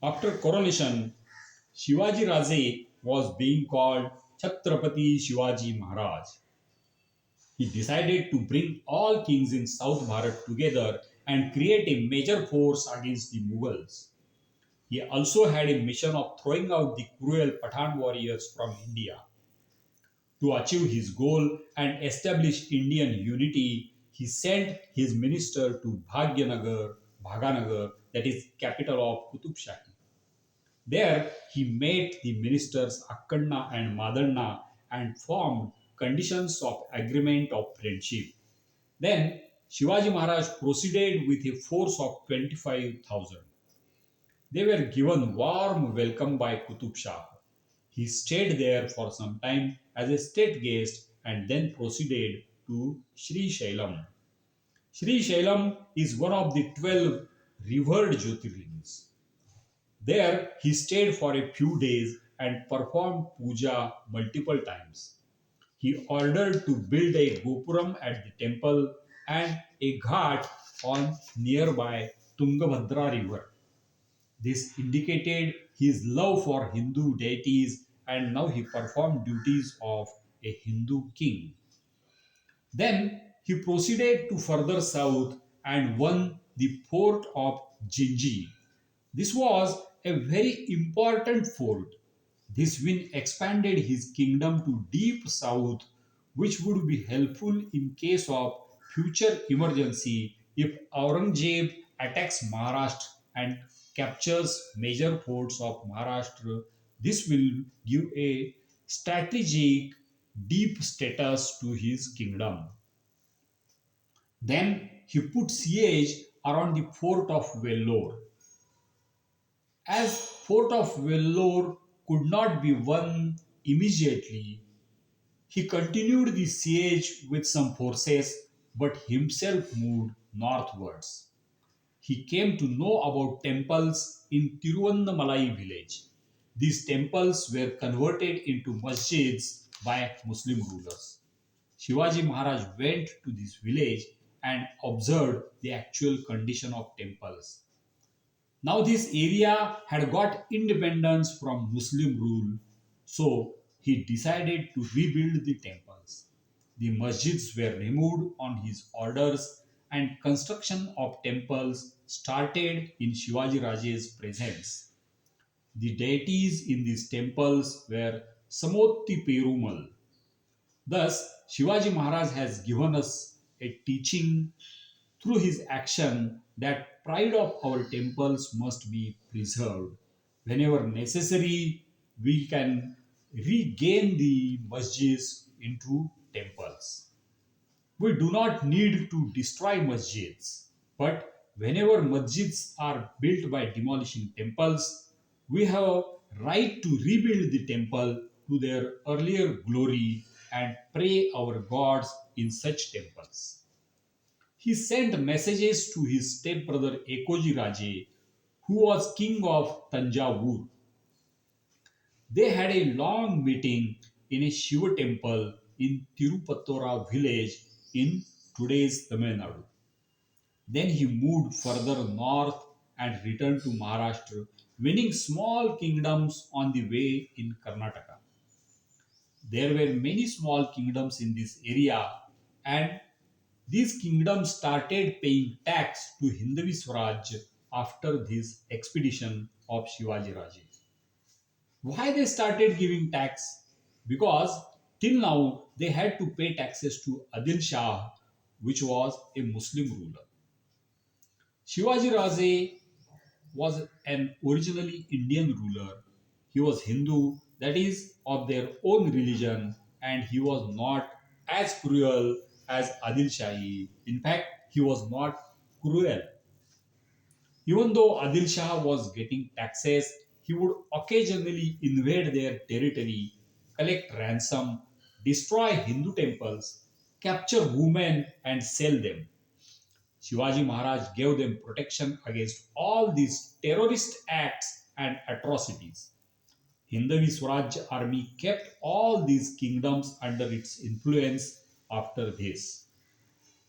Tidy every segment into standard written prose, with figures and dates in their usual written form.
After coronation, Shivaji Raje was being called Chhatrapati Shivaji Maharaj. He decided to bring all kings in South Bharat together and create a major force against the Mughals. He also had a mission of throwing out the cruel Pathan warriors from India. To achieve his goal and establish Indian unity, he sent his minister to Bhaganagar, that is capital of Qutub Shahi. There, he met the ministers Akkanna and Madanna and formed conditions of agreement of friendship. Then, Shivaji Maharaj proceeded with a force of 25,000. They were given warm welcome by Qutub Shah. He stayed there for some time as a state guest and then proceeded to Sri Shailam. Sri Shailam is one of the 12 revered Jyotirlings. There, he stayed for a few days and performed puja multiple times. He ordered to build a gopuram at the temple and a ghat on nearby Tungabhadra river. This indicated his love for Hindu deities, and now he performed duties of a Hindu king. Then he proceeded to further south and won the fort of Jinji. This was a very important fort. This win expanded his kingdom to deep south, which would be helpful in case of future emergency if Aurangzeb attacks Maharashtra and captures major forts of Maharashtra. This will give a strategic deep status to his kingdom. Then he put siege around the fort of Vellore. As Fort of Vellore could not be won immediately, he continued the siege with some forces but himself moved northwards. He came to know about temples in Tiruvannamalai village. These temples were converted into masjids by Muslim rulers. Shivaji Maharaj went to this village and observed the actual condition of temples. Now, this area had got independence from Muslim rule, so he decided to rebuild the temples. The masjids were removed on his orders, and construction of temples started in Shivaji Raje's presence. The deities in these temples were Samotti Perumal. Thus, Shivaji Maharaj has given us a teaching through his action that pride of our temples must be preserved. Whenever necessary, we can regain the masjids into temples. We do not need to destroy masjids, but whenever masjids are built by demolishing temples, we have a right to rebuild the temple to their earlier glory and pray our gods in such temples. He sent messages to his stepbrother Ekoji Raje, who was king of Tanjavur. They had a long meeting in a Shiva temple in Tirupattora village in today's Tamil Nadu. Then he moved further north and returned to Maharashtra, winning small kingdoms on the way in Karnataka. There were many small kingdoms in this area, and these kingdoms started paying tax to Hindavi Swaraj after this expedition of Shivaji Raje. Why they started giving tax? Because till now they had to pay taxes to Adil Shah, which was a Muslim ruler. Shivaji Raje was an originally Indian ruler. He was Hindu, that is, of their own religion, and he was not as cruel as Adil Shahi. In fact, he was not cruel. Even though Adil Shah was getting taxes, he would occasionally invade their territory, collect ransom, destroy Hindu temples, capture women, and sell them. Shivaji Maharaj gave them protection against all these terrorist acts and atrocities. Hindavi Swaraj army kept all these kingdoms under its influence after this.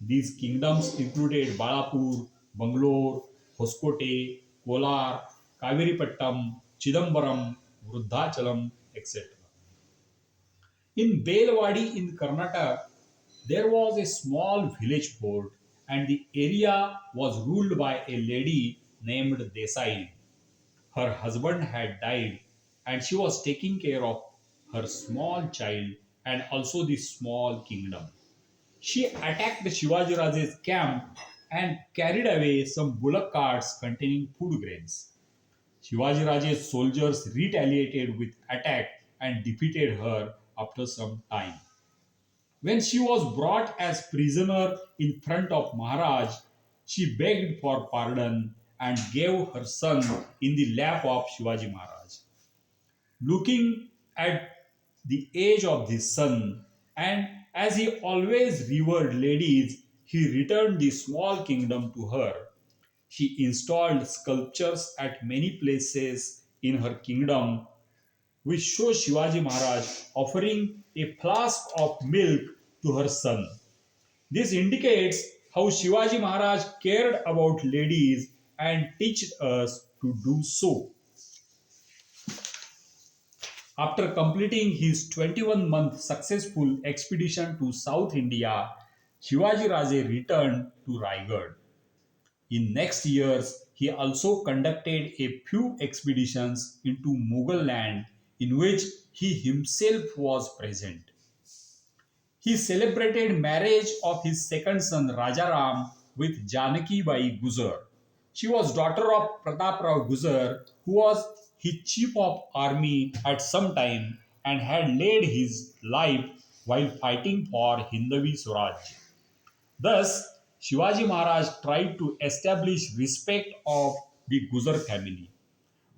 These kingdoms included Balapur, Bangalore, Hoskote, Kolar. Kaviripattam, Chidambaram, Vruddhachalam, etc. In Belwadi in Karnataka, there was a small village fort, and the area was ruled by a lady named Desai. Her husband had died, and she was taking care of her small child and also the small kingdom. She attacked Shivaji Raje's camp and carried away some bullock carts containing food grains. Shivaji Raje's soldiers retaliated with attack and defeated her after some time. When she was brought as prisoner in front of Maharaj, she begged for pardon and gave her son in the lap of Shivaji Maharaj. Looking at the age of the son, and as he always revered ladies, he returned the small kingdom to her. He installed sculptures at many places in her kingdom which shows Shivaji Maharaj offering a flask of milk to her son. This indicates how Shivaji Maharaj cared about ladies and teaches us to do so. After completing his 21-month successful expedition to South India, Shivaji Raje returned to Raigad. In next years, he also conducted a few expeditions into Mughal land in which he himself was present. He celebrated marriage of his second son Rajaram with Janaki Bai Guzar. She was daughter of Pratap Rao Guzar, who was his chief of army at some time and had laid his life while fighting for Hindavi Swaraj. Thus, Shivaji Maharaj tried to establish respect of the Guzar family.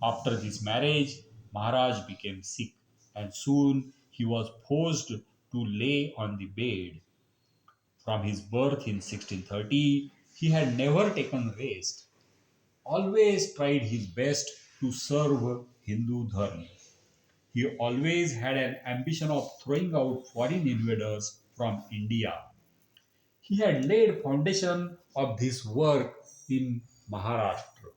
After this marriage, Maharaj became sick and soon he was forced to lay on the bed. From his birth in 1630, he had never taken rest, always tried his best to serve Hindu Dharma. He always had an ambition of throwing out foreign invaders from India. He had laid foundation of this work in Maharashtra.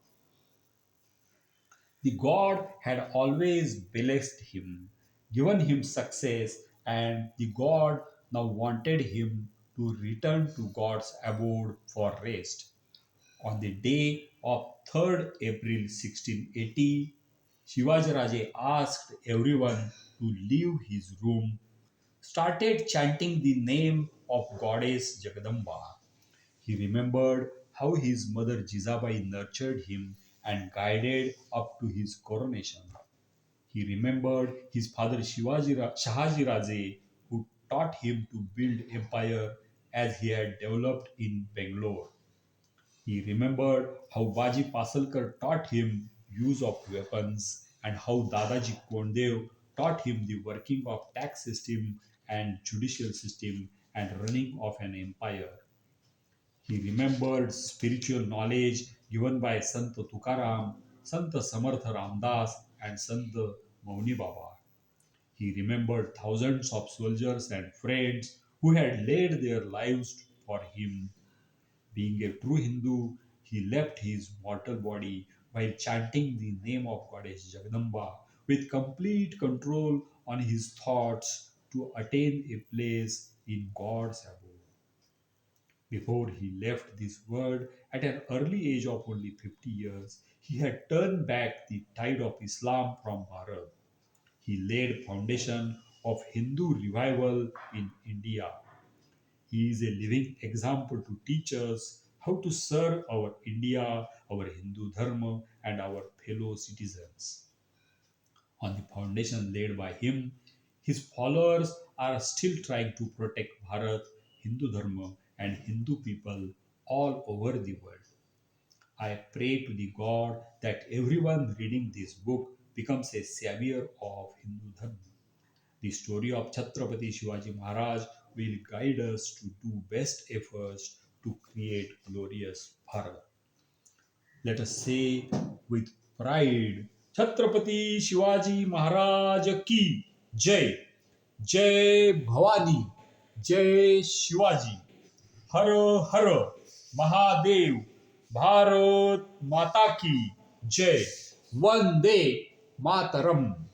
The God had always blessed him, given him success, and the God now wanted him to return to God's abode for rest. On the day of 3rd April 1680, Shivaji Raje asked everyone to leave his room, started chanting the name of Goddess Jagadamba. He remembered how his mother Jizabai nurtured him and guided up to his coronation. He remembered his father Shahaji Raje, who taught him to build empire as he had developed in Bangalore. He remembered how Baji Pasalkar taught him use of weapons and how Dadaji Kondev taught him the working of tax system and judicial system and running of an empire. He remembered spiritual knowledge given by Sant Tukaram, Sant Samartha Ramdas, and Sant Mauni Baba. He remembered thousands of soldiers and friends who had laid their lives for him. Being a true Hindu, he left his mortal body while chanting the name of Goddess Jagadamba with complete control on his thoughts to attain a place in God's abode. Before he left this world at an early age of only 50 years, he had turned back the tide of Islam from Bharat. He laid foundation of Hindu revival in India. He is a living example to teach us how to serve our India, our Hindu Dharma, and our fellow citizens. On the foundation laid by him, his followers are still trying to protect Bharat, Hindu Dharma, and Hindu people all over the world. I pray to the God that everyone reading this book becomes a savior of Hindu Dharma. The story of Chhatrapati Shivaji Maharaj will guide us to do best efforts to create glorious Bharat. Let us say with pride, Chhatrapati Shivaji Maharaj ki Jai. Jai Bhavani. Jai Shivaji. Har Har Mahadev. Bharat Mata ki Jai. Vande Mataram.